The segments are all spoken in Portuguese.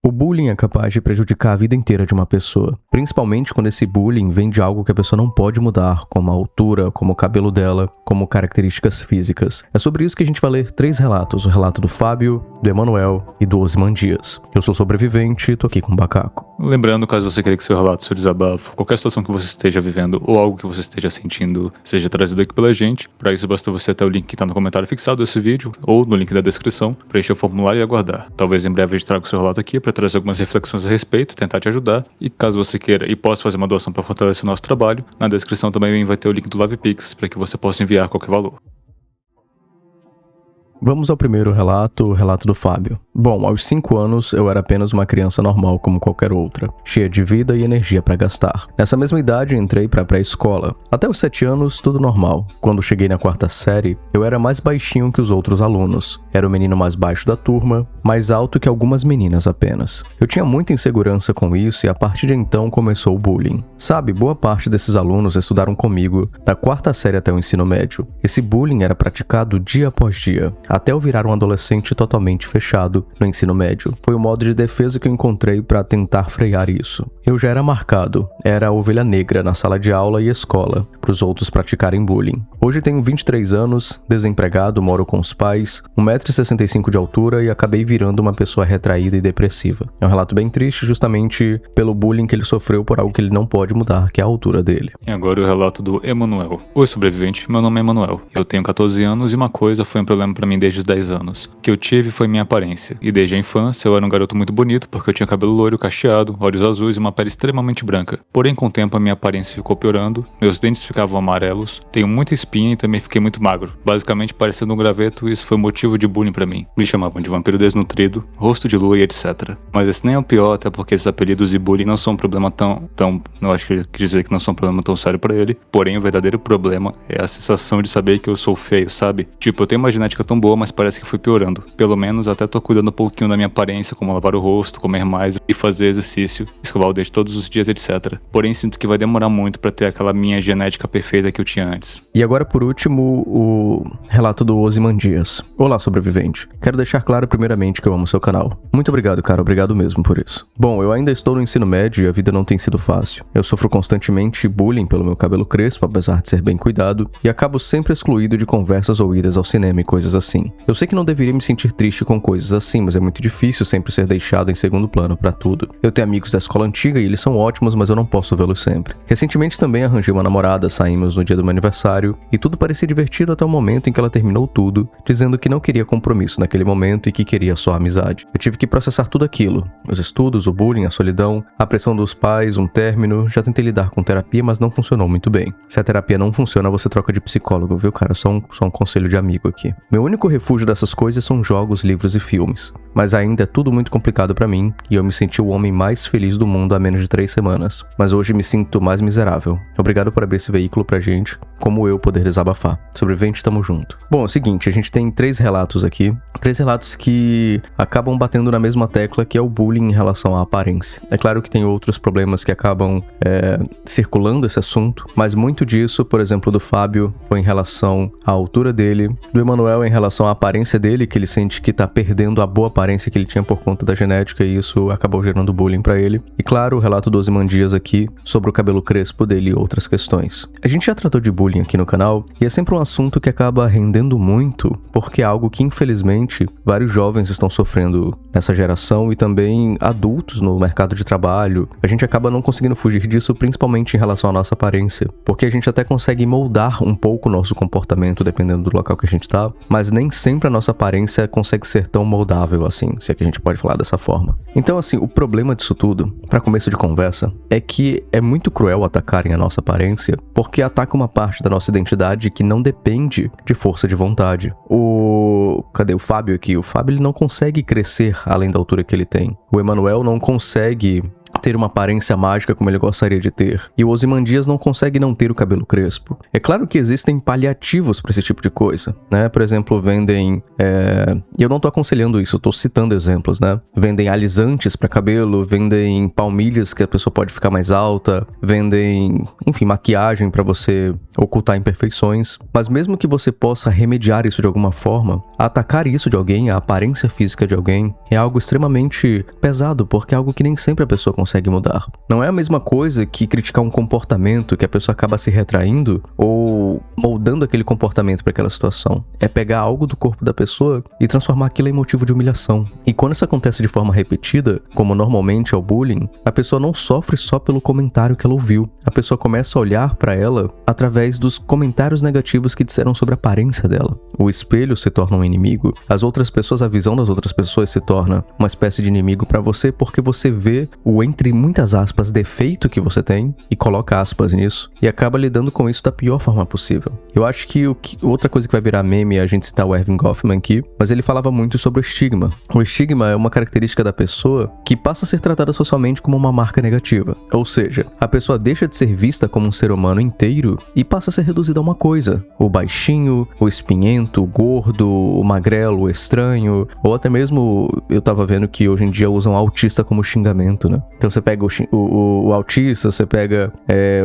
O bullying é capaz de prejudicar a vida inteira de uma pessoa, principalmente quando esse bullying vem de algo que a pessoa não pode mudar, como a altura, como o cabelo dela, como características físicas. É sobre isso que a gente vai ler 3 relatos, o relato do Fábio, do Emanuel e do Ozymandias. Eu sou sobrevivente e tô aqui com o Bacaco. Lembrando, caso você queira que seu relato, seu desabafo, qualquer situação que você esteja vivendo ou algo que você esteja sentindo seja trazido aqui pela gente, para isso basta você até o link que tá no comentário fixado desse vídeo ou no link da descrição, preencher o formulário e aguardar. Talvez em breve a gente traga o seu relato aqui para trazer algumas reflexões a respeito, tentar te ajudar, e caso você queira e possa fazer uma doação para fortalecer o nosso trabalho, na descrição também vai ter o link do LivePix para que você possa enviar qualquer valor. Vamos ao primeiro relato, o relato do Fábio. Bom, aos 5 anos eu era apenas uma criança normal como qualquer outra, cheia de vida e energia para gastar. Nessa mesma idade entrei para pré-escola. Até os 7 anos tudo normal. Quando cheguei na 4ª série, eu era mais baixinho que os outros alunos. Era o menino mais baixo da turma, mais alto que algumas meninas apenas. Eu tinha muita insegurança com isso e a partir de então começou o bullying. Sabe, boa parte desses alunos estudaram comigo da 4ª série até o ensino médio. Esse bullying era praticado dia após dia, até eu virar um adolescente totalmente fechado no ensino médio. Foi o modo de defesa que eu encontrei para tentar frear isso. Eu já era marcado, era a ovelha negra na sala de aula e escola, para os outros praticarem bullying. Hoje tenho 23 anos, desempregado, moro com os pais, 1,65 m de altura e acabei virando uma pessoa retraída e depressiva. É um relato bem triste justamente pelo bullying que ele sofreu por algo que ele não pode mudar, que é a altura dele. E agora o relato do Emanuel. Oi, sobrevivente, meu nome é Emanuel. Eu tenho 14 anos e uma coisa foi um problema para mim desde os 10 anos. O que eu tive foi minha aparência. E desde a infância eu era um garoto muito bonito porque eu tinha cabelo loiro, cacheado, olhos azuis e uma pele extremamente branca. Porém, com o tempo a minha aparência ficou piorando, meus dentes ficavam amarelos, tenho muita espinha e também fiquei muito magro. Basicamente parecendo um graveto e isso foi motivo de bullying pra mim. Me chamavam de vampiro desnutrido, rosto de lua e etc. Mas esse nem é o pior, até porque esses apelidos e bullying não são um problema eu acho que ele quis dizer que não são um problema tão sério pra ele. Porém, o verdadeiro problema é a sensação de saber que eu sou feio, sabe? Tipo, eu tenho uma genética tão boa, mas parece que fui piorando. Pelo menos até tô cuidando um pouquinho da minha aparência, como lavar o rosto, comer mais e fazer exercício, escovar o dente todos os dias, etc. Porém, sinto que vai demorar muito pra ter aquela minha genética perfeita que eu tinha antes. E agora, por último, o relato do Ozymandias. Olá, sobrevivente. Quero deixar claro primeiramente que eu amo seu canal. Muito obrigado, cara. Obrigado mesmo por isso. Bom, eu ainda estou no ensino médio e a vida não tem sido fácil. Eu sofro constantemente bullying pelo meu cabelo crespo, apesar de ser bem cuidado, e acabo sempre excluído de conversas ou idas ao cinema e coisas assim. Eu sei que não deveria me sentir triste com coisas assim, mas é muito difícil sempre ser deixado em segundo plano pra tudo. Eu tenho amigos da escola antiga e eles são ótimos, mas eu não posso vê-los sempre. Recentemente também arranjei uma namorada, saímos no dia do meu aniversário, e tudo parecia divertido até o momento em que ela terminou tudo, dizendo que não queria compromisso naquele momento e que queria só amizade. Eu tive que processar tudo aquilo, os estudos, o bullying, a solidão, a pressão dos pais, um término. Já tentei lidar com terapia, mas não funcionou muito bem. Se a terapia não funciona, você troca de psicólogo, viu, cara? Só um conselho de amigo aqui. Meu único refúgio dessas coisas são jogos, livros e filmes. Mas ainda é tudo muito complicado pra mim, e eu me senti o homem mais feliz do mundo há menos de 3 semanas. Mas hoje me sinto mais miserável. Obrigado por abrir esse veículo pra gente, como eu poder desabafar. Sobrevivente, tamo junto. Bom, é o seguinte, a gente tem 3 relatos aqui. 3 relatos que acabam batendo na mesma tecla, que é o bullying em relação à aparência. É claro que tem outros problemas que acabam circulando esse assunto, mas muito disso, por exemplo, do Fábio, foi em relação à altura dele, do Emanuel em relação à aparência dele, que ele sente que tá perdendo a boa aparência que ele tinha por conta da genética e isso acabou gerando bullying pra ele. E claro, o relato do Ozymandias aqui sobre o cabelo crespo dele e outras questões. A gente já tratou de bullying aqui no canal e é sempre um assunto que acaba rendendo muito, porque é algo que infelizmente vários jovens estão sofrendo nessa geração e também adultos no mercado de trabalho. A gente acaba não conseguindo fugir disso, principalmente em relação à nossa aparência, porque a gente até consegue moldar um pouco o nosso comportamento dependendo do local que a gente tá, mas nem sempre a nossa aparência consegue ser tão moldável assim, se é que a gente pode falar dessa forma. Então assim, o problema disso tudo, para começo de conversa, é que é muito cruel atacarem a nossa aparência, porque ataca uma parte da nossa identidade que não depende de força de vontade. Cadê o Fábio aqui? O Fábio ele não consegue crescer além da altura que ele tem. O Emanuel não consegue ter uma aparência mágica como ele gostaria de ter. E o Ozymandias não consegue não ter o cabelo crespo. É claro que existem paliativos para esse tipo de coisa, né? Por exemplo, vendem... E eu não tô aconselhando isso, eu tô citando exemplos, né? Vendem alisantes para cabelo, vendem palmilhas que a pessoa pode ficar mais alta, vendem, enfim, maquiagem para você ocultar imperfeições. Mas mesmo que você possa remediar isso de alguma forma, atacar isso de alguém, a aparência física de alguém, é algo extremamente pesado, porque é algo que nem sempre a pessoa consegue mudar. Não é a mesma coisa que criticar um comportamento que a pessoa acaba se retraindo ou moldando aquele comportamento para aquela situação. É pegar algo do corpo da pessoa e transformar aquilo em motivo de humilhação. E quando isso acontece de forma repetida, como normalmente é o bullying, a pessoa não sofre só pelo comentário que ela ouviu. A pessoa começa a olhar para ela através dos comentários negativos que disseram sobre a aparência dela. O espelho se torna um inimigo, as outras pessoas, a visão das outras pessoas se torna uma espécie de inimigo para você, porque você vê o, entre muitas aspas, defeito que você tem e coloca aspas nisso e acaba lidando com isso da pior forma possível. Eu acho que outra coisa que vai virar meme é a gente citar o Erving Goffman aqui, mas ele falava muito sobre o estigma. O estigma é uma característica da pessoa que passa a ser tratada socialmente como uma marca negativa. Ou seja, a pessoa deixa de ser vista como um ser humano inteiro e passa a ser reduzida a uma coisa. O baixinho, o espinhento, o gordo, o magrelo, o estranho, ou até mesmo, eu tava vendo que hoje em dia usam autista como xingamento, né? Então você pega o autista, você pega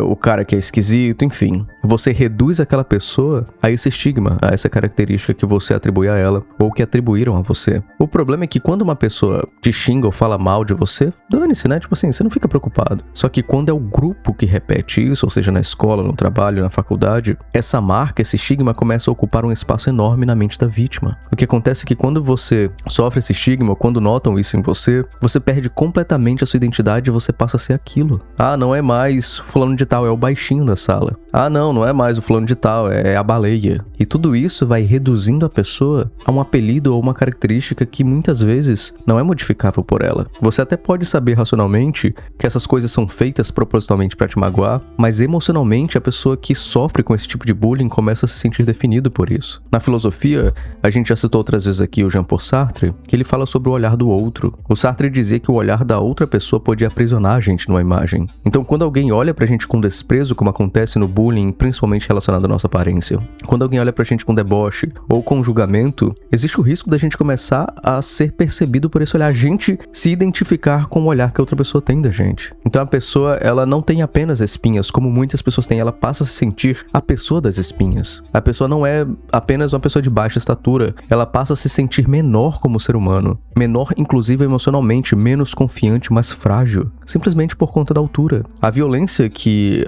o cara que é esquisito, enfim. Você reduz aquela pessoa a esse estigma, a essa característica que você atribui a ela, ou que atribuíram a você. O problema é que quando uma pessoa te xinga ou fala mal de você, dane-se, né? Tipo assim, você não fica preocupado. Só que quando é o grupo que repete isso, ou seja, na escola, no trabalho, na faculdade, essa marca, esse estigma começa a ocupar um espaço enorme na mente da vítima. O que acontece é que quando você sofre esse estigma, ou quando notam isso em você, você perde completamente a sua identidade e você passa a ser aquilo. Ah, não é mais fulano de tal, é o baixinho da sala. Ah, não é mais o fulano de tal, é a baleia. E tudo isso vai reduzindo a pessoa a um apelido ou uma característica que muitas vezes não é modificável por ela. Você até pode saber racionalmente que essas coisas são feitas propositalmente para te magoar, mas emocionalmente a pessoa que sofre com esse tipo de bullying começa a se sentir definido por isso. Na filosofia, a gente já citou outras vezes aqui o Jean-Paul Sartre, que ele fala sobre o olhar do outro. O Sartre dizia que o olhar da outra pessoa podia aprisionar a gente numa imagem. Então quando alguém olha pra gente com desprezo, como acontece no bullying, principalmente relacionado à nossa aparência, quando alguém olha pra gente com deboche ou com julgamento, existe o risco da gente começar a ser percebido por esse olhar, a gente se identificar com o olhar que a outra pessoa tem da gente. Então a pessoa, ela não tem apenas espinhas, como muitas pessoas têm, ela passa a se sentir a pessoa das espinhas. A pessoa não é apenas uma pessoa de baixa estatura, ela passa a se sentir menor como ser humano, menor inclusive emocionalmente, menos confiante, mais frágil, simplesmente por conta da altura. A violência que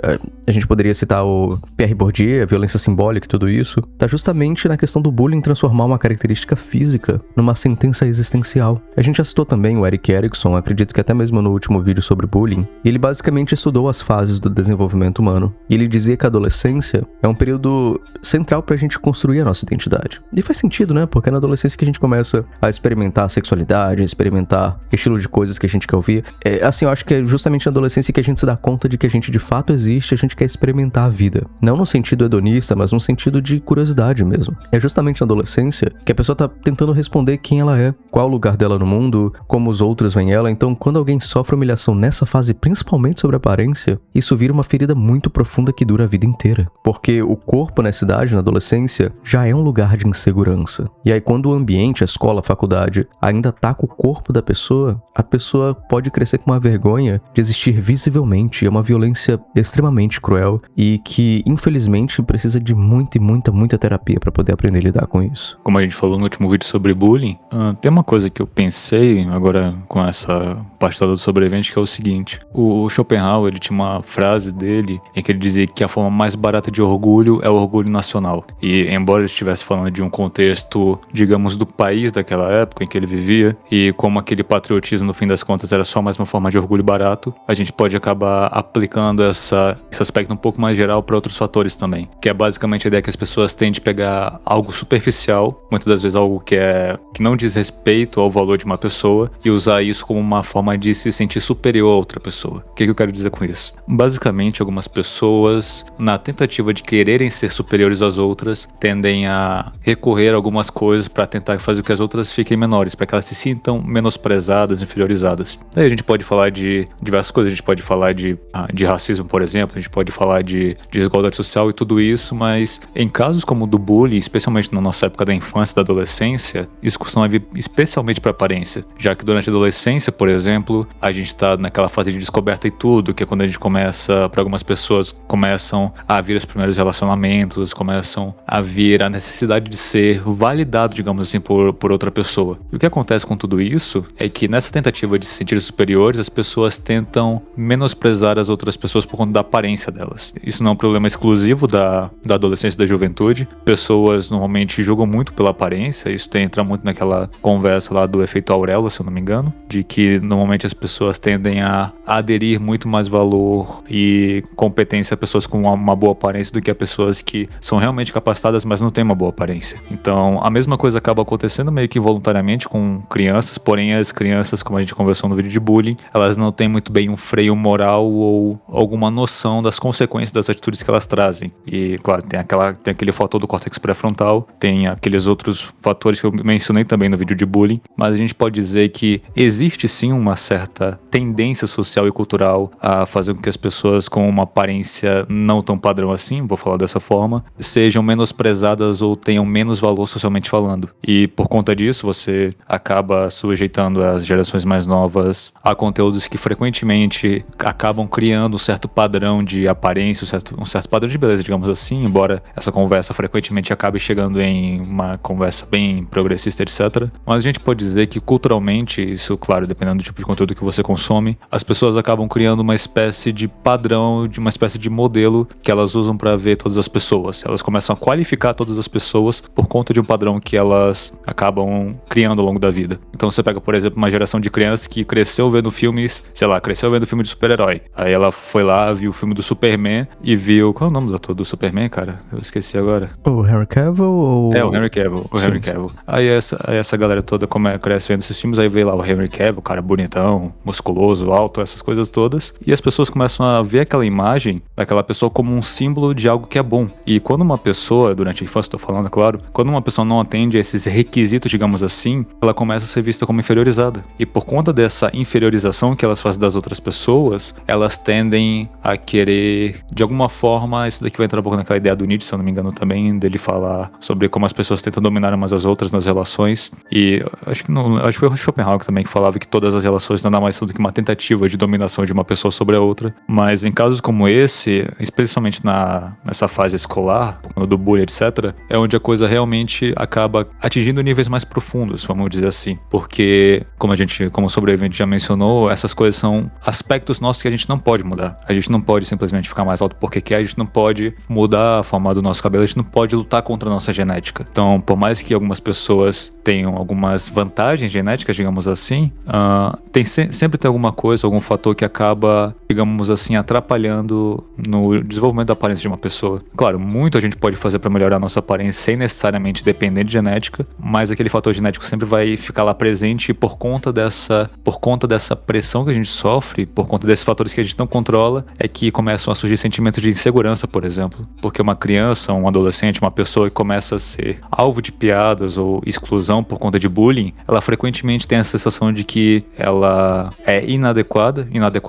a gente poderia citar o Pierre Bourdieu, a violência simbólica e tudo isso, tá justamente na questão do bullying transformar uma característica física numa sentença existencial. A gente já citou também o Erik Erikson, acredito que até mesmo no último vídeo sobre bullying, e ele basicamente estudou as fases do desenvolvimento humano. E ele dizia que a adolescência é um período central pra gente construir a nossa identidade. E faz sentido, né? Porque é na adolescência que a gente começa a experimentar a sexualidade, a experimentar estilo de coisas que a gente quer ouvir. Assim, eu acho que é justamente na adolescência que a gente se dá conta de que a gente de fato existe, a gente quer experimentar a vida. Não no sentido hedonista, mas no sentido de curiosidade mesmo. É justamente na adolescência que a pessoa tá tentando responder quem ela é, qual o lugar dela no mundo, como os outros veem ela. Então, quando alguém sofre humilhação nessa fase, principalmente sobre a aparência, isso vira uma ferida muito profunda que dura a vida inteira. Porque o corpo nessa idade, na adolescência, já é um lugar de insegurança. E aí, quando o ambiente, a escola, a faculdade, ainda ataca o corpo da pessoa, a pessoa pode crescer com uma vergonha de existir visivelmente. É uma violência extremamente cruel e que, infelizmente, precisa de muita terapia para poder aprender a lidar com isso. Como a gente falou no último vídeo sobre bullying, tem uma coisa que eu pensei agora com essa parte toda do sobrevivente, que é o seguinte: o Schopenhauer, ele tinha uma frase dele em que ele dizia que a forma mais barata de orgulho é o orgulho nacional. E embora ele estivesse falando de um contexto, digamos, do país daquela época em que ele vivia, e como aquele patriotismo no fim das contas era só mais uma forma de orgulho barato, a gente pode acabar aplicando esse aspecto um pouco mais geral para outros fatores também, que é basicamente a ideia que as pessoas têm de pegar algo superficial, muitas das vezes algo que não diz respeito ao valor de uma pessoa, e usar isso como uma forma de se sentir superior a outra pessoa. O que eu quero dizer com isso? Basicamente, algumas pessoas, na tentativa de quererem ser superiores às outras, tendem a recorrer a algumas coisas para tentar fazer com que as outras fiquem menores, para que elas se sintam menosprezadas, inferiorizadas. Aí a gente pode falar falar de diversas coisas, a gente pode falar de racismo, por exemplo, a gente pode falar de desigualdade social e tudo isso, mas em casos como o do bullying, especialmente na nossa época da infância e da adolescência, isso costuma vir especialmente para aparência, já que durante a adolescência, por exemplo, a gente tá naquela fase de descoberta e tudo, que é quando a gente começa, para algumas pessoas, começam a vir os primeiros relacionamentos, começam a vir a necessidade de ser validado, digamos assim, por outra pessoa. E o que acontece com tudo isso é que nessa tentativa de se sentir superiores, as pessoas tentam menosprezar as outras pessoas por conta da aparência delas. Isso não é um problema exclusivo da adolescência e da juventude. Pessoas normalmente julgam muito pela aparência, isso entra muito naquela conversa lá do efeito auréola, se eu não me engano, de que normalmente as pessoas tendem a aderir muito mais valor e competência a pessoas com uma boa aparência do que a pessoas que são realmente capacitadas, mas não têm uma boa aparência. Então, a mesma coisa acaba acontecendo meio que involuntariamente com crianças, porém as crianças, como a gente conversou no vídeo de bullying, elas não têm muito bem um freio moral ou alguma noção das consequências das atitudes que elas trazem. E, claro, tem aquele fator do córtex pré-frontal, tem aqueles outros fatores que eu mencionei também no vídeo de bullying, mas a gente pode dizer que existe sim uma certa tendência social e cultural a fazer com que as pessoas com uma aparência não tão padrão assim, vou falar dessa forma, sejam menosprezadas ou tenham menos valor socialmente falando. E por conta disso, você acaba sujeitando as gerações mais novas a conteúdos que frequentemente acabam criando um certo padrão de aparência, um certo padrão de beleza, digamos assim, embora essa conversa frequentemente acabe chegando em uma conversa bem progressista, etc. Mas a gente pode dizer que culturalmente, isso claro, dependendo do tipo de conteúdo que você consome, as pessoas acabam criando uma espécie de padrão, de uma espécie de modelo que elas usam para ver todas as pessoas. Elas começam a qualificar todas as pessoas por conta de um padrão que elas acabam criando ao longo da vida. Então você pega, por exemplo, uma geração de crianças que cresceu vendo filmes, sei lá, cresceu vendo filme de super-herói. Aí ela foi lá, viu o filme do Superman e viu... Qual é o nome do ator do Superman, cara? Eu esqueci agora. O Henry Cavill ou... É, o Henry Cavill. O Henry Cavill. Aí essa galera toda cresce vendo esses filmes, aí vê lá o Henry Cavill, cara bonitão, musculoso, alto, essas coisas todas. E as pessoas começam a ver aquela imagem daquela pessoa como um símbolo de algo que é bom. E quando uma pessoa, durante a infância, tô falando, claro, quando uma pessoa não atende a esses requisitos, digamos assim, ela começa a ser vista como inferiorizada. E por conta dessa inferiorização que elas fazem das outras pessoas, elas tendem a querer, de alguma forma, isso daqui vai entrar um pouco naquela ideia do Nietzsche, se eu não me engano também, dele falar sobre como as pessoas tentam dominar umas às outras nas relações. E acho que foi o Schopenhauer também que falava que todas as relações nada mais são do que uma tentativa de dominação de uma pessoa sobre a outra. Mas em casos como esse, especialmente nessa fase escolar, do bullying, etc., é onde a coisa realmente acaba atingindo níveis mais profundos, vamos dizer assim. Porque, como o sobrevivente já mencionou, essas coisas são aspectos nossos que a gente não pode mudar. A gente não pode simplesmente ficar mais alto porque quer, a gente não pode mudar a forma do nosso cabelo, a gente não pode lutar contra a nossa genética. Então, por mais que algumas pessoas tenham algumas vantagens genéticas, digamos assim, sempre tem alguma coisa, algum fator que acaba, digamos assim, atrapalhando no desenvolvimento da aparência de uma pessoa. Claro, muito a gente pode fazer para melhorar a nossa aparência sem necessariamente depender de genética, mas aquele fator genético sempre vai ficar lá presente e por conta dessa pressão que a gente sofre, por conta desses fatores que a gente não controla, é que começam a surgir sentimentos de insegurança, por exemplo. Porque uma criança, um adolescente, uma pessoa que começa a ser alvo de piadas ou exclusão por conta de bullying, ela frequentemente tem a sensação de que ela é inadequada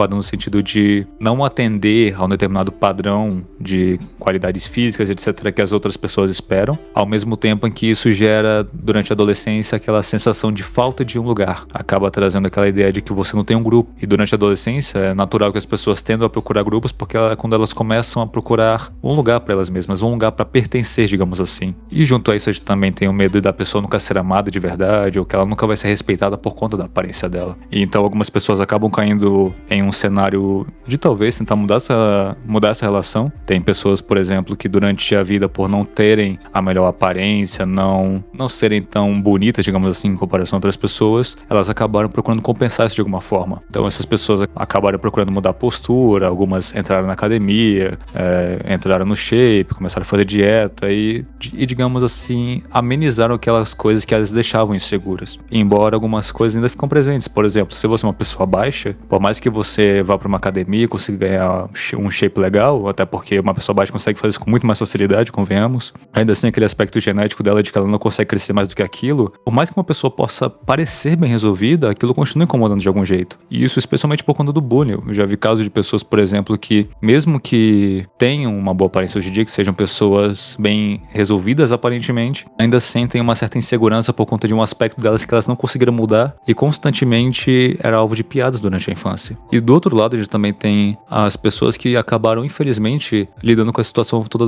no sentido de não atender a um determinado padrão de qualidades físicas, etc., que as outras pessoas esperam, ao mesmo tempo em que isso gera, durante a adolescência, aquela sensação de falta de um lugar. Acaba trazendo aquela ideia de que você não tem um grupo. E durante a adolescência, é natural que as pessoas tendam a procurar grupos porque quando elas começam a procurar um lugar para elas mesmas, um lugar para pertencer, digamos assim. E junto a isso, a gente também tem o medo da pessoa nunca ser amada de verdade, ou que ela nunca vai ser respeitada por conta da aparência dela. E então algumas pessoas acabam caindo em um cenário de talvez tentar mudar essa relação. Tem pessoas, por exemplo, que durante a vida, por não terem a melhor aparência, não serem tão bonitas, digamos assim, em comparação a outras pessoas, elas acabaram procurando compensar isso de alguma forma. Então essas pessoas acabaram procurando mudar a postura, algumas entraram na academia, entraram no shape, começaram a fazer dieta e digamos assim, amenizaram aquelas coisas que elas deixavam inseguras. Embora algumas coisas ainda ficam presentes. Por exemplo, se você é uma pessoa baixa, por mais que você vá para uma academia e consiga ganhar um shape legal, até porque uma pessoa baixa consegue fazer isso com muito mais facilidade, convenhamos, ainda assim aquele aspecto genético dela de que ela não consegue crescer mais do que aquilo, por mais que uma pessoa possa parecer bem resolvida, aquilo continua incomodando de algum jeito. E isso especialmente por conta do bullying. Eu já vi casos de pessoas, por exemplo, que mesmo que tenham uma boa aparência hoje em dia, que sejam pessoas bem resolvidas aparentemente, ainda sentem uma certa insegurança por conta de um aspecto delas que elas não conseguiram mudar e constantemente era alvo de piadas durante a infância. E do outro lado, a gente também tem as pessoas que acabaram, infelizmente, lidando com a situação toda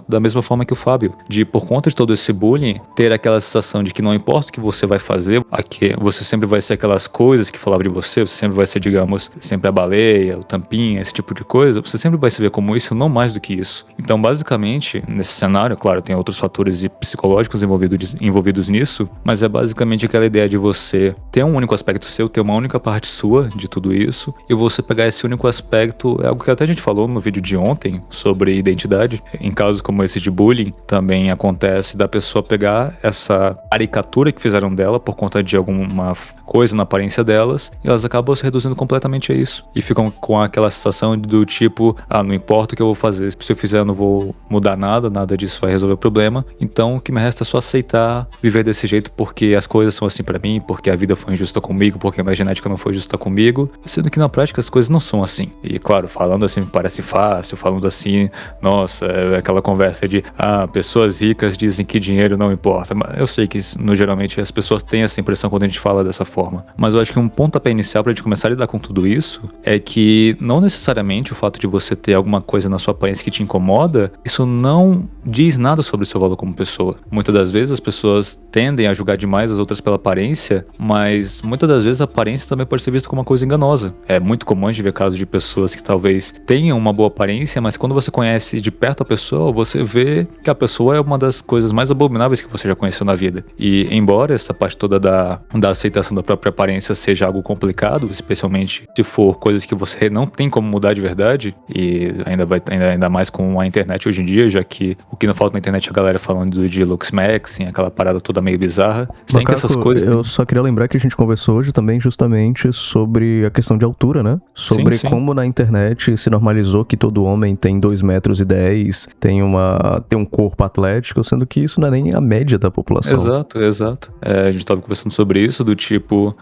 da mesma forma que o Fábio, de por conta de todo esse bullying, ter aquela sensação de que não importa o que você vai fazer, aqui você sempre vai ser aquelas coisas que falavam de você sempre vai ser, digamos, sempre a baleia, o tampinha, esse tipo de coisa, você sempre vai se ver como isso, não mais do que isso. Então, basicamente, nesse cenário, claro, tem outros fatores psicológicos envolvidos nisso, mas é basicamente aquela ideia de você ter um único aspecto seu, ter uma única parte sua de tudo isso, e você pegar esse único aspecto, é algo que até a gente falou no vídeo de ontem sobre identidade. Em casos como esse de bullying, também acontece da pessoa pegar essa caricatura que fizeram dela por conta de alguma coisa na aparência delas, e elas acabam se reduzindo completamente a isso. E ficam com aquela sensação do tipo, não importa o que eu vou fazer, se eu fizer eu não vou mudar nada disso vai resolver o problema, então o que me resta é só aceitar viver desse jeito porque as coisas são assim pra mim, porque a vida foi injusta comigo, porque a minha genética não foi justa comigo, sendo que na prática as coisas não são assim. E claro, falando assim parece fácil, falando assim, nossa, é aquela conversa de, pessoas ricas dizem que dinheiro não importa, mas eu sei que geralmente as pessoas têm essa impressão quando a gente fala dessa forma, mas eu acho que um pontapé inicial pra gente começar a lidar com tudo isso é que não necessariamente o fato de você ter alguma coisa na sua aparência que te incomoda, isso não diz nada sobre o seu valor como pessoa. Muitas das vezes as pessoas tendem a julgar demais as outras pela aparência, mas muitas das vezes a aparência também pode ser vista como uma coisa enganosa. É muito comum a gente ver casos de pessoas que talvez tenham uma boa aparência, mas quando você conhece de perto a pessoa, você vê que a pessoa é uma das coisas mais abomináveis que você já conheceu na vida. E embora essa parte toda da aceitação da própria aparência seja algo complicado, especialmente se for coisas que você não tem como mudar de verdade, e ainda mais com a internet hoje em dia, já que o que não falta na internet é a galera falando de Luxmaxing, aquela parada toda meio bizarra. Sem que essas coisas... Eu só queria lembrar que a gente conversou hoje também justamente sobre a questão de altura, né? Sobre sim. como na internet se normalizou que todo homem tem 2,10 metros, tem um corpo atlético, sendo que isso não é nem a média da população. Exato. A gente tava conversando sobre isso, do tipo...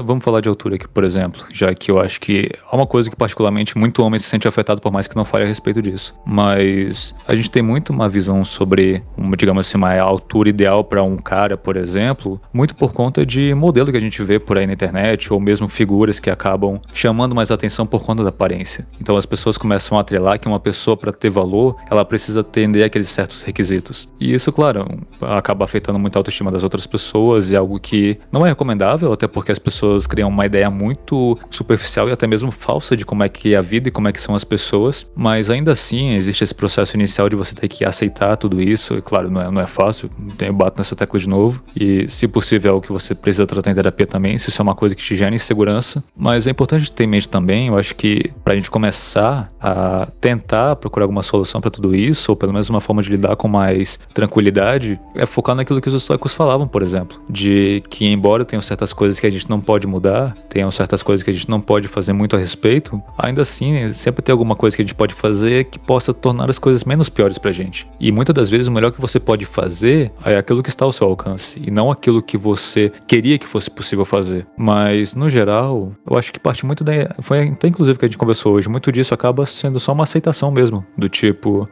vamos falar de altura aqui, por exemplo, já que eu acho que é uma coisa que particularmente muito homem se sente afetado, por mais que não fale a respeito disso. Mas a gente tem muito uma visão sobre, digamos assim, uma altura ideal para um cara, por exemplo, muito por conta de modelo que a gente vê por aí na internet, ou mesmo figuras que acabam chamando mais atenção por conta da aparência. Então as pessoas começam a atrelar que uma pessoa, para ter valor, ela precisa atender aqueles certos requisitos. E isso, claro, acaba afetando muito a autoestima das outras pessoas, e algo que não é recomendável, até porque as pessoas criam uma ideia muito superficial e até mesmo falsa de como é que é a vida e como é que são as pessoas, mas ainda assim existe esse processo inicial de você ter que aceitar tudo isso, e claro, não é fácil, eu bato nessa tecla de novo, e se possível é o que você precisa tratar em terapia também, se isso é uma coisa que te gera insegurança, mas é importante ter em mente também, eu acho que pra gente começar a tentar procurar alguma solução pra tudo isso, ou pelo menos uma forma de lidar com mais tranquilidade, é focar naquilo que os estoicos falavam, por exemplo, de que embora tenham certas coisas que a gente não pode mudar, tenham certas coisas que a gente não pode fazer muito a respeito, ainda assim, sempre tem alguma coisa que a gente pode fazer que possa tornar as coisas menos piores pra gente. E muitas das vezes o melhor que você pode fazer é aquilo que está ao seu alcance, e não aquilo que você queria que fosse possível fazer. Mas, no geral, eu acho que parte muito foi até inclusive que a gente conversou hoje, muito disso acaba sendo só uma aceitação mesmo, do tipo,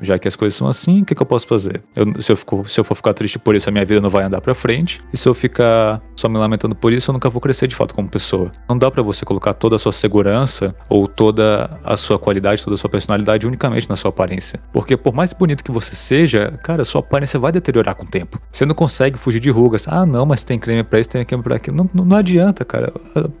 já que as coisas são assim, o que eu posso fazer? Se eu for ficar triste por isso, a minha vida não vai andar pra frente, e se eu ficar só me lamentando por isso, eu nunca vou crescer de fato como pessoa. Não dá pra você colocar toda a sua segurança, ou toda a sua qualidade, toda a sua personalidade unicamente na sua aparência. Porque por mais bonito que você seja, cara, sua aparência vai deteriorar com o tempo. Você não consegue fugir de rugas. Não, mas tem creme pra isso, tem creme pra aquilo. Não adianta, cara.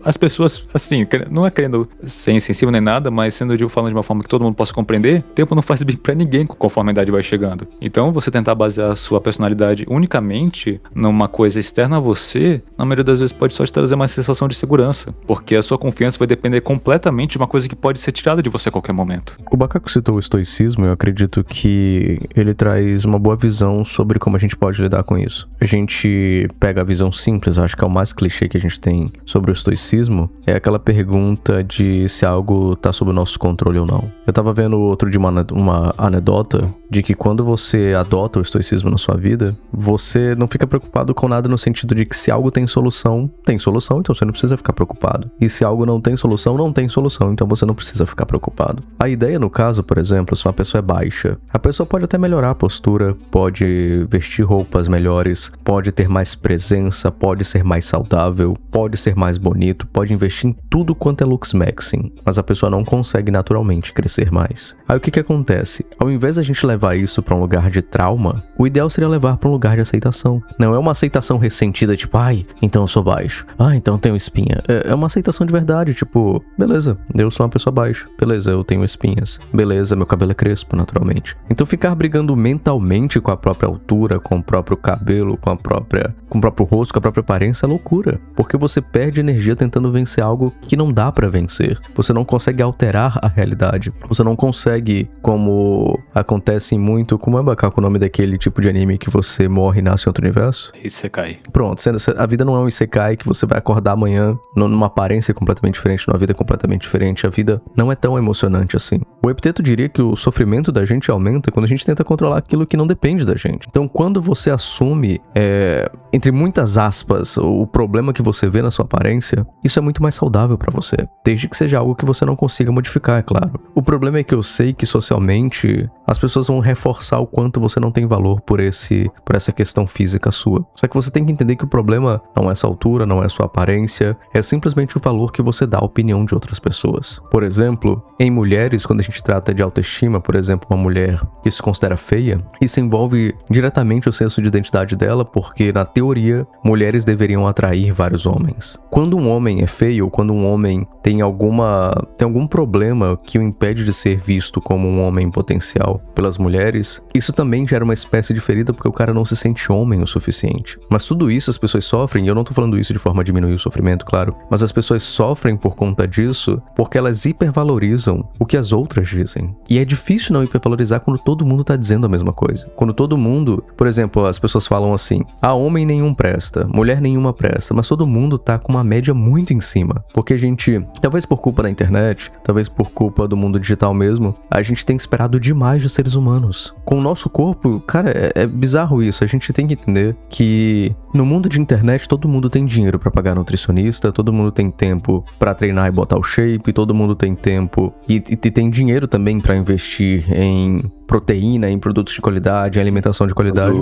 As pessoas, assim, não é querendo ser insensível nem nada, mas falando de uma forma que todo mundo possa compreender, tempo não faz bem pra ninguém conforme a idade vai chegando. Então, você tentar basear a sua personalidade unicamente numa coisa externa a você, na maioria das vezes pode só te trazer uma sensação de segurança, porque a sua confiança vai depender completamente de uma coisa que pode ser tirada de você a qualquer momento. O Bacaco citou o estoicismo, eu acredito que ele traz uma boa visão sobre como a gente pode lidar com isso. A gente pega a visão simples, eu acho que é o mais clichê que a gente tem sobre o estoicismo, é aquela pergunta de se algo tá sob o nosso controle ou não. Eu tava vendo outro dia uma anedota de que quando você adota o estoicismo na sua vida, você não fica preocupado com nada no sentido de que se algo tem solução, então você não precisa precisa ficar preocupado. E se algo não tem solução, não tem solução, então você não precisa ficar preocupado. A ideia, no caso, por exemplo, se uma pessoa é baixa, a pessoa pode até melhorar a postura, pode vestir roupas melhores, pode ter mais presença, pode ser mais saudável, pode ser mais bonito, pode investir em tudo quanto é looks maxing, mas a pessoa não consegue naturalmente crescer mais. Aí o que acontece? Ao invés da gente levar isso para um lugar de trauma, o ideal seria levar para um lugar de aceitação. Não é uma aceitação ressentida, tipo, ai, então eu sou baixo, então eu tenho espinha. É uma aceitação de verdade, tipo, beleza, eu sou uma pessoa baixa, beleza, eu tenho espinhas, beleza, meu cabelo é crespo naturalmente. Então ficar brigando mentalmente com a própria altura, com o próprio cabelo, com o próprio rosto, com a própria aparência é loucura, porque você perde energia tentando vencer algo que não dá pra vencer. Você não consegue alterar a realidade. Você não consegue, como acontece muito, como é bacana o nome daquele tipo de anime que você morre e nasce em outro universo? Isekai. Pronto, a vida não é um Isekai que você vai acordar amanhã numa aparência completamente diferente, numa vida completamente diferente. A vida não é tão emocionante assim. O Epiteto diria que o sofrimento da gente aumenta quando a gente tenta controlar aquilo que não depende da gente. Então, quando você assume, entre muitas aspas, o problema que você vê na sua aparência, isso é muito mais saudável pra você, desde que seja algo que você não consiga modificar, é claro. O problema é que eu sei que socialmente as pessoas vão reforçar o quanto você não tem valor por essa questão física sua. Só que você tem que entender que o problema não é essa altura, não é sua aparência, é simplesmente o valor que você dá à opinião de outras pessoas. Por exemplo, em mulheres, quando a gente trata de autoestima, por exemplo, uma mulher que se considera feia, isso envolve diretamente o senso de identidade dela, porque na teoria, mulheres deveriam atrair vários homens. Quando um homem é feio, ou quando um homem tem algum problema que o impede de ser visto como um homem potencial pelas mulheres, isso também gera uma espécie de ferida porque o cara não se sente homem o suficiente. Mas tudo isso as pessoas sofrem, e eu não tô falando isso de forma a diminuir o sofrimento, claro, mas as pessoas sofrem por conta disso porque elas hipervalorizam o que as outras dizem. E é difícil não hipervalorizar quando todo mundo tá dizendo a mesma coisa. Quando todo mundo, por exemplo, as pessoas falam assim, homem nenhum presta, mulher nenhuma presta, mas todo mundo tá com uma média muito em cima. Porque a gente, talvez por culpa da internet, talvez por culpa do mundo digital mesmo, a gente tem esperado demais dos seres humanos. Com o nosso corpo, cara, é bizarro isso. A gente tem que entender que no mundo de internet todo mundo tem dinheiro pra pagar nutricionista, todo mundo tem tempo pra treinar e botar o shape, todo mundo tem tempo e tem dinheiro também pra investir em proteína, em produtos de qualidade, em alimentação de qualidade.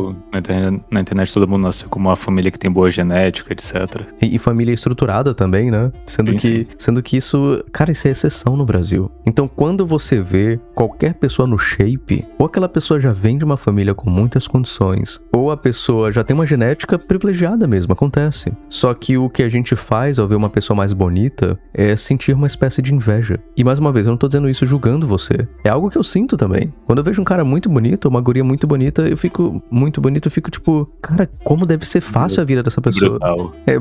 Na internet todo mundo nasceu como uma família que tem boa genética, etc. E família estruturada também, né? Sendo que isso, cara, isso é exceção no Brasil. Então, quando você vê qualquer pessoa no shape, ou aquela pessoa já vem de uma família com muitas condições, ou a pessoa já tem uma genética privilegiada mesmo, acontece. Só que o que a gente faz ao ver uma pessoa mais bonita é sentir uma espécie de inveja. E mais uma vez, eu não tô dizendo isso julgando você. É algo que eu sinto também. Quando eu vejo um cara muito bonito, uma guria muito bonita, eu fico tipo, cara, como deve ser fácil a vida dessa pessoa.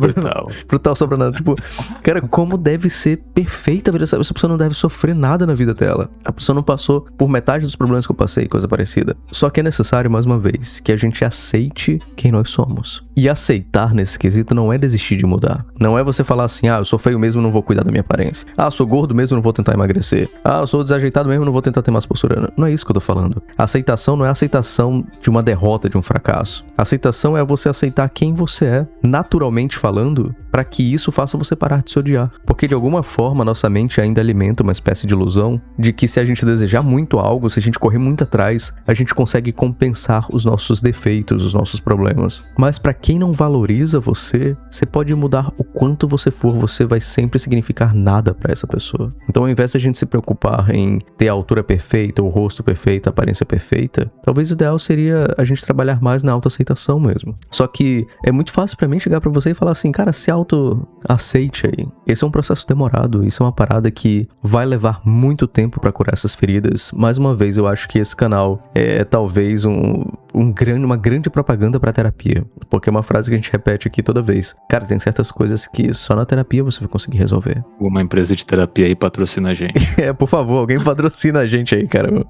Brutal. Brutal sobra nada. Tipo, cara, como deve ser perfeita a vida dessa pessoa, não deve sofrer nada na vida dela. A pessoa não passou por metade dos problemas que eu passei, coisa parecida. Só que é necessário, mais uma vez, que a gente aceite quem nós somos. E aceitar nesse quesito não é desistir de mudar. Não é você falar assim, eu sou feio mesmo, não vou cuidar da minha aparência. Eu sou gordo mesmo, não vou tentar emagrecer. Eu sou desajeitado mesmo, não vou tentar ter mais postura. Não é isso que eu tô falando. A aceitação não é a aceitação de uma derrota, de um fracasso. A aceitação é você aceitar quem você é, naturalmente falando, para que isso faça você parar de se odiar. Porque de alguma forma nossa mente ainda alimenta uma espécie de ilusão de que se a gente desejar muito algo, se a gente correr muito atrás, a gente consegue compensar os nossos defeitos, os nossos problemas. Mas para quem não valoriza você pode mudar o quanto você for, você vai sempre significar nada para essa pessoa. Então ao invés de a gente se preocupar em ter a altura perfeita, o rosto perfeito, a aparência perfeita, talvez o ideal seria a gente trabalhar mais na autoaceitação mesmo. Só que é muito fácil pra mim chegar pra você e falar assim, cara, se autoaceite aí. Esse é um processo demorado, isso é uma parada que vai levar muito tempo pra curar essas feridas. Mais uma vez, eu acho que esse canal é talvez uma grande propaganda pra terapia, porque é uma frase que a gente repete aqui toda vez. Cara, tem certas coisas que só na terapia você vai conseguir resolver. Uma empresa de terapia aí patrocina a gente. Por favor, alguém patrocina a gente aí, cara.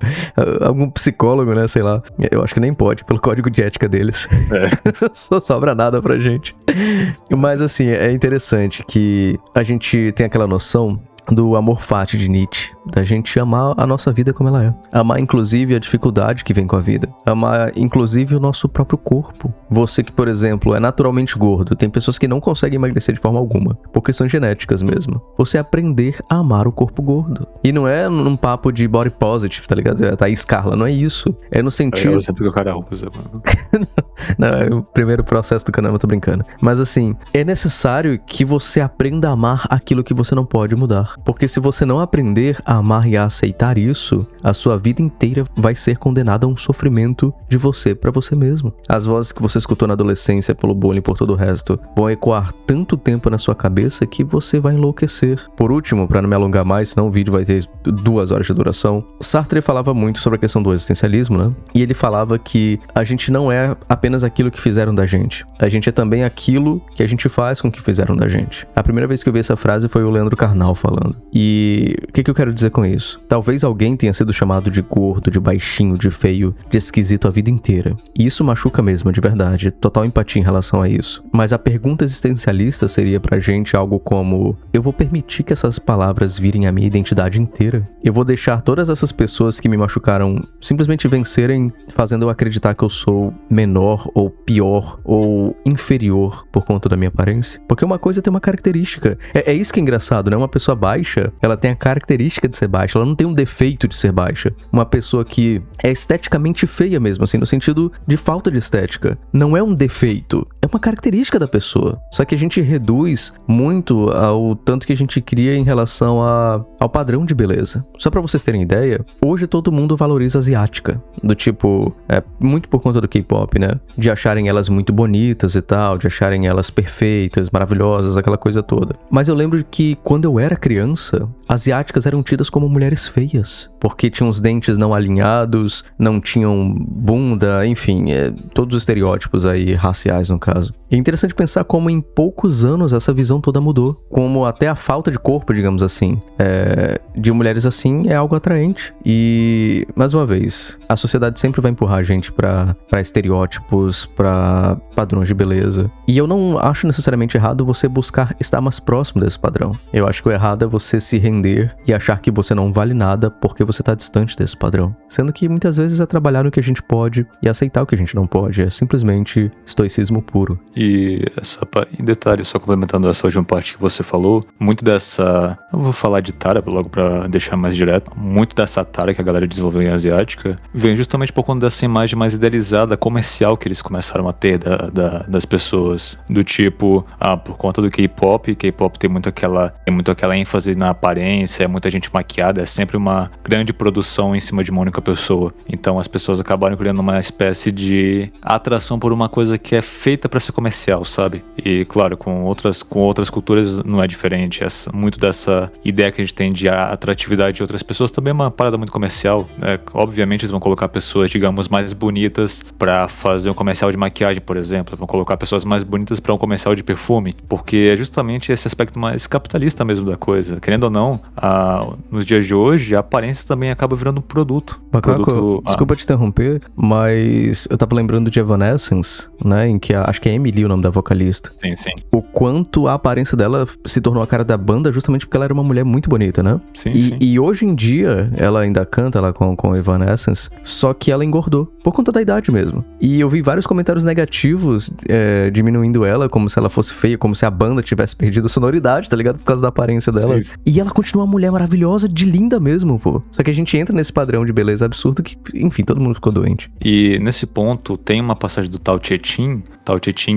Algum psicólogo, né, sei lá. Eu acho que nem pode, pelo código de ética deles. Não sobra nada pra gente. Mas assim, é interessante que a gente tem aquela noção do amor fati de Nietzsche, Da gente amar a nossa vida como ela é. Amar, inclusive, a dificuldade que vem com a vida. Amar, inclusive, o nosso próprio corpo. Você que, por exemplo, é naturalmente gordo. Tem pessoas que não conseguem emagrecer de forma alguma. Por questões genéticas mesmo. Você aprender a amar o corpo gordo. E não é num papo de body positive, tá ligado? Tá aí Carla, não é isso. É no sentido... Eu sempre que o cara usa, mano. Não, é o primeiro processo do canal, eu tô brincando. Mas assim, é necessário que você aprenda a amar aquilo que você não pode mudar. Porque se você não aprender a amar e a aceitar isso, a sua vida inteira vai ser condenada a um sofrimento de você pra você mesmo. As vozes que você escutou na adolescência pelo bullying e por todo o resto vão ecoar tanto tempo na sua cabeça que você vai enlouquecer. Por último, pra não me alongar mais, senão o vídeo vai ter 2 horas de duração, Sartre falava muito sobre a questão do existencialismo, né? E ele falava que a gente não é apenas aquilo que fizeram da gente. A gente é também aquilo que a gente faz com o que fizeram da gente. A primeira vez que eu vi essa frase foi o Leandro Carnal falando. E o que eu quero dizer com isso? Talvez alguém tenha sido chamado de gordo, de baixinho, de feio, de esquisito a vida inteira. E isso machuca mesmo, de verdade. Total empatia em relação a isso. Mas a pergunta existencialista seria pra gente algo como: eu vou permitir que essas palavras virem a minha identidade inteira? Eu vou deixar todas essas pessoas que me machucaram simplesmente vencerem, fazendo eu acreditar que eu sou menor ou pior ou inferior por conta da minha aparência? Porque uma coisa tem uma característica. É isso que é engraçado, né? Uma pessoa baixa, ela tem a característica de ser baixa, ela não tem um defeito de ser baixa. Uma pessoa que é esteticamente feia mesmo, assim, no sentido de falta de estética, não é um defeito, é uma característica da pessoa. Só que a gente reduz muito ao tanto que a gente cria em relação ao padrão de beleza. Só pra vocês terem ideia, hoje todo mundo valoriza a asiática, do tipo, muito por conta do K-pop, né? De acharem elas muito bonitas e tal, de acharem elas perfeitas, maravilhosas, aquela coisa toda. Mas eu lembro que quando eu era criança, asiáticas eram tidas como mulheres feias, porque tinham os dentes não alinhados, não tinham bunda, enfim, todos os estereótipos aí raciais no caso. É interessante pensar como em poucos anos essa visão toda mudou, como até a falta de corpo, digamos assim, de mulheres assim é algo atraente. E, mais uma vez, a sociedade sempre vai empurrar a gente pra estereótipos, pra padrões de beleza. E eu não acho necessariamente errado você buscar estar mais próximo desse padrão. Eu acho que o errado é você se render e achar que você não vale nada porque você tá distante desse padrão. Sendo que muitas vezes é trabalhar no que a gente pode e aceitar o que a gente não pode. É simplesmente estoicismo puro. E em detalhe, só complementando essa última parte que você falou, muito dessa... Eu vou falar de tara logo pra deixar mais direto. Muito dessa tara que a galera desenvolveu em asiática vem justamente por conta dessa imagem mais idealizada, comercial que eles começaram a ter das pessoas. Do tipo, por conta do K-pop tem muito aquela ênfase na aparência, é muita gente maquiada, é sempre uma grande produção em cima de uma única pessoa. Então as pessoas acabaram criando uma espécie de atração por uma coisa que é feita pra ser comercial, sabe? E claro, com outras culturas não é diferente. Muito dessa ideia que a gente tem de atratividade de outras pessoas também é uma parada muito comercial. Obviamente eles vão colocar pessoas, digamos, mais bonitas pra fazer um comercial de maquiagem, por exemplo. Vão colocar pessoas mais bonitas pra um comercial de perfume, porque é justamente esse aspecto mais capitalista mesmo da coisa. Querendo ou não, nos dias de hoje, a aparência também acaba virando um produto. Macaco, desculpa te interromper, mas eu tava lembrando de Evanescence, né, em que acho que é Emily o nome da vocalista. Sim, sim. O quanto a aparência dela se tornou a cara da banda justamente porque ela era uma mulher muito bonita, né? Sim, sim. E hoje em dia, ela ainda canta lá com Evanescence, só que ela engordou, por conta da idade mesmo. E eu vi vários comentários negativos diminuindo ela, como se ela fosse feia, como se a banda tivesse perdido sonoridade, tá ligado? Por causa da aparência dela. Sim. E ela continua uma mulher maravilhosa, de linda mesmo, pô. Só que a gente entra nesse padrão de beleza absurdo que, enfim, todo mundo ficou doente. E nesse ponto, tem uma passagem do Tao Te Ching,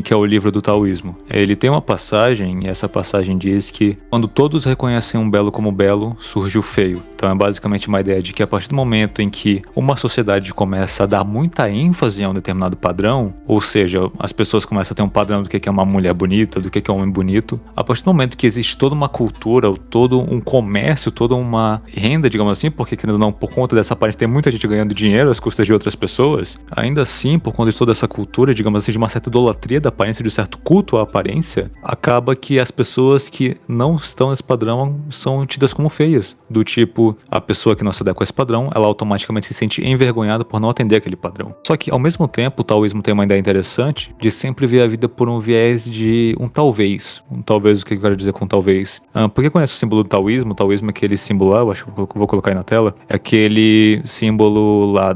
que é o livro do taoísmo. Ele tem uma passagem, e essa passagem diz que quando todos reconhecem um belo como belo, surge o feio. Então é basicamente uma ideia de que a partir do momento em que uma sociedade começa a dar muita ênfase a um determinado padrão, ou seja, as pessoas começam a ter um padrão do que é uma mulher bonita, do que é um homem bonito, a partir do momento que existe toda uma cultura, todo um comércio, toda uma renda, digamos assim, porque querendo ou não, por conta dessa aparência tem muita gente ganhando dinheiro às custas de outras pessoas, ainda assim, por conta de toda essa cultura, digamos assim, de uma certa idolatria da aparência, de certo culto à aparência, acaba que as pessoas que não estão nesse padrão são tidas como feias. Do tipo, a pessoa que não se adequa a esse padrão, ela automaticamente se sente envergonhada por não atender aquele padrão. Só que, ao mesmo tempo, o taoísmo tem uma ideia interessante de sempre ver a vida por um viés de um talvez. Um talvez, o que eu quero dizer com talvez? Porque conhece o símbolo do taoísmo? O taoísmo é aquele símbolo lá, eu acho que eu vou colocar aí na tela, é aquele símbolo lá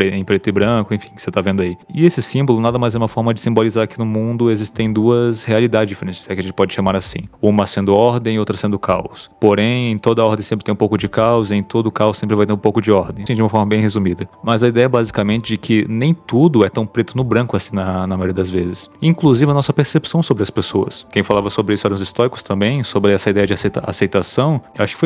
em preto e branco, enfim, que você tá vendo aí. E esse símbolo nada mais é uma forma de simbolizar que no mundo existem duas realidades diferentes, se é que a gente pode chamar assim. Uma sendo ordem e outra sendo caos. Porém, em toda ordem sempre tem um pouco de caos, e em todo caos sempre vai ter um pouco de ordem. Assim, de uma forma bem resumida. Mas a ideia é basicamente de que nem tudo é tão preto no branco assim na maioria das vezes. Inclusive a nossa percepção sobre as pessoas. Quem falava sobre isso eram os estoicos também, sobre essa ideia de aceitação. Eu acho que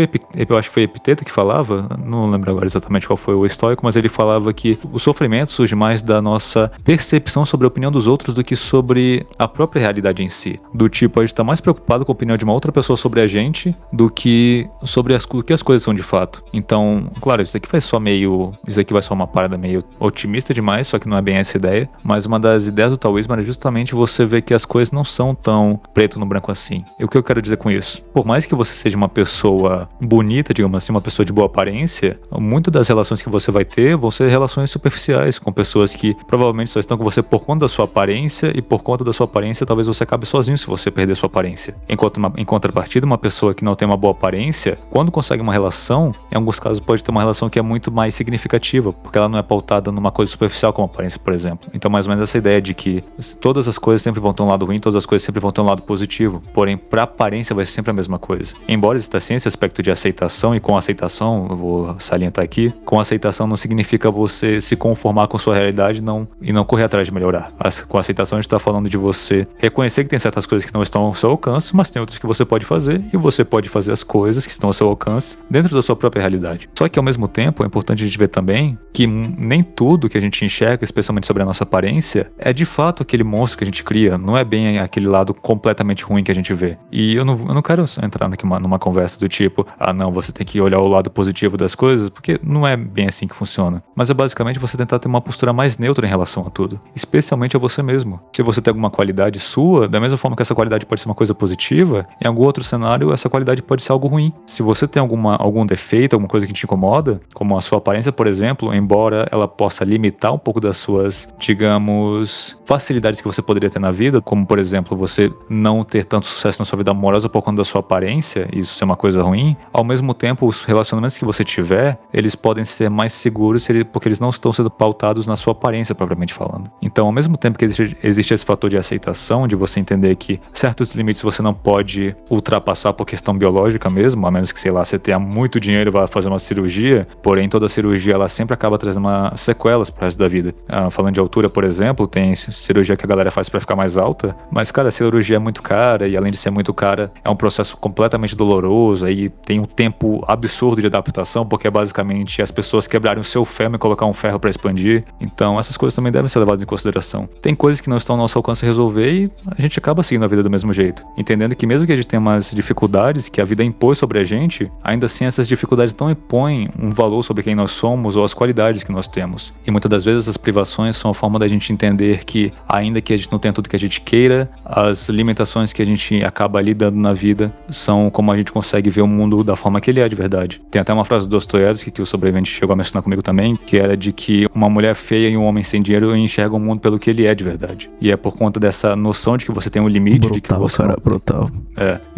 foi Epiteto que falava, não lembro agora exatamente qual foi o estoico, mas ele falava que o sofrimento surge mais da nossa percepção sobre a opinião dos outros do que sobre a própria realidade em si. Do tipo, a gente tá mais preocupado com a opinião de uma outra pessoa sobre a gente do que sobre o que as coisas são de fato. Então, claro, isso aqui vai só uma parada meio otimista demais, só que não é bem essa ideia, mas uma das ideias do taoísmo era justamente você ver que as coisas não são tão preto no branco assim. E o que eu quero dizer com isso? Por mais que você seja uma pessoa bonita, digamos assim, uma pessoa de boa aparência, muitas das relações que você vai ter vão ser relações superficiais com pessoas que provavelmente só estão com você por conta da sua aparência, e por conta da sua aparência talvez você acabe sozinho se você perder sua aparência. Em contrapartida, uma pessoa que não tem uma boa aparência, quando consegue uma relação, em alguns casos pode ter uma relação que é muito mais significativa, porque ela não é pautada numa coisa superficial como aparência, por exemplo. Então, mais ou menos essa ideia de que todas as coisas sempre vão ter um lado ruim, todas as coisas sempre vão ter um lado positivo, porém, pra aparência vai ser sempre a mesma coisa. Embora exista sim esse aspecto de aceitação, e com aceitação, eu vou salientar aqui, com aceitação não significa você se conformar com sua realidade e não correr atrás de melhorar. Com aceitação a gente tá falando de você reconhecer que tem certas coisas que não estão ao seu alcance, mas tem outras que você pode fazer, e você pode fazer as coisas que estão ao seu alcance dentro da sua própria realidade. Só que ao mesmo tempo é importante a gente ver também que nem tudo que a gente enxerga, especialmente sobre a nossa aparência, é de fato aquele monstro que a gente cria, não é bem aquele lado completamente ruim que a gente vê. E eu não quero entrar aqui numa conversa do tipo, não, você tem que olhar o lado positivo das coisas, porque não é bem assim que funciona. Mas é basicamente você tentar ter uma postura mais neutra em relação a tudo, especialmente a você mesmo. Se você tem alguma qualidade sua, da mesma forma que essa qualidade pode ser uma coisa positiva, em algum outro cenário essa qualidade pode ser algo ruim. Se você tem algum defeito, alguma coisa que te incomoda, como a sua aparência, por exemplo, embora ela possa limitar um pouco das suas, digamos, facilidades que você poderia ter na vida, como por exemplo, você não ter tanto sucesso na sua vida amorosa por conta da sua aparência, isso ser uma coisa ruim, ao mesmo tempo os relacionamentos que você tiver, eles podem ser mais seguros porque eles não estão sendo pautados na sua aparência propriamente falando. Então, ao mesmo tempo que existe esse fator de aceitação, de você entender que certos limites você não pode ultrapassar por questão biológica mesmo, a menos que, sei lá, você tenha muito dinheiro e vá fazer uma cirurgia, porém toda cirurgia ela sempre acaba trazendo sequelas pro resto da vida. Falando de altura, por exemplo, tem cirurgia que a galera faz pra ficar mais alta, mas cara, a cirurgia é muito cara, e além de ser muito cara, é um processo completamente doloroso, aí tem um tempo absurdo de adaptação, porque é basicamente as pessoas quebrarem o seu fêmur e colocar um ferro pra expandir. Então essas coisas também devem ser levadas em consideração. Tem coisas que não estão ao nosso alcance resolver e a gente acaba seguindo a vida do mesmo jeito, entendendo que mesmo que a gente tenha umas dificuldades que a vida impôs sobre a gente, ainda assim essas dificuldades não impõem um valor sobre quem nós somos ou as qualidades que nós temos. E muitas das vezes essas privações são a forma da gente entender que, ainda que a gente não tenha tudo que a gente queira, as limitações que a gente acaba lidando na vida são como a gente consegue ver o mundo da forma que ele é de verdade. Tem até uma frase do Dostoiévski que o sobrevivente chegou a mencionar comigo também, que era de que uma mulher feia e um homem sem dinheiro enxergam o mundo pelo que ele é de verdade. E é por conta dessa noção de que você tem um limite, brutal, de que você brutal.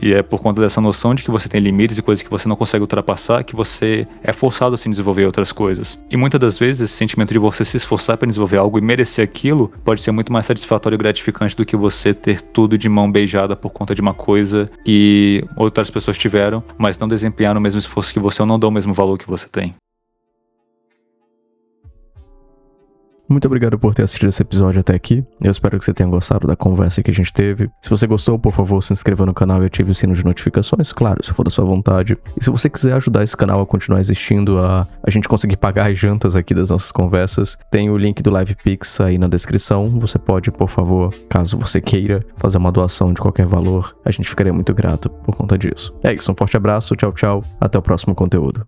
E é por conta dessa noção de que você tem limites e coisas que você não consegue ultrapassar, que você é forçado a se desenvolver outras coisas. E muitas das vezes esse sentimento de você se esforçar para desenvolver algo e merecer aquilo pode ser muito mais satisfatório e gratificante do que você ter tudo de mão beijada por conta de uma coisa que outras pessoas tiveram, mas não desempenharam o mesmo esforço que você ou não dão o mesmo valor que você tem. Muito obrigado por ter assistido esse episódio até aqui. Eu espero que você tenha gostado da conversa que a gente teve. Se você gostou, por favor, se inscreva no canal e ative o sino de notificações, claro, se for da sua vontade. E se você quiser ajudar esse canal a continuar existindo, a gente conseguir pagar as jantas aqui das nossas conversas, tem o link do LivePix aí na descrição. Você pode, por favor, caso você queira, fazer uma doação de qualquer valor. A gente ficaria muito grato por conta disso. É isso, um forte abraço, tchau, tchau. Até o próximo conteúdo.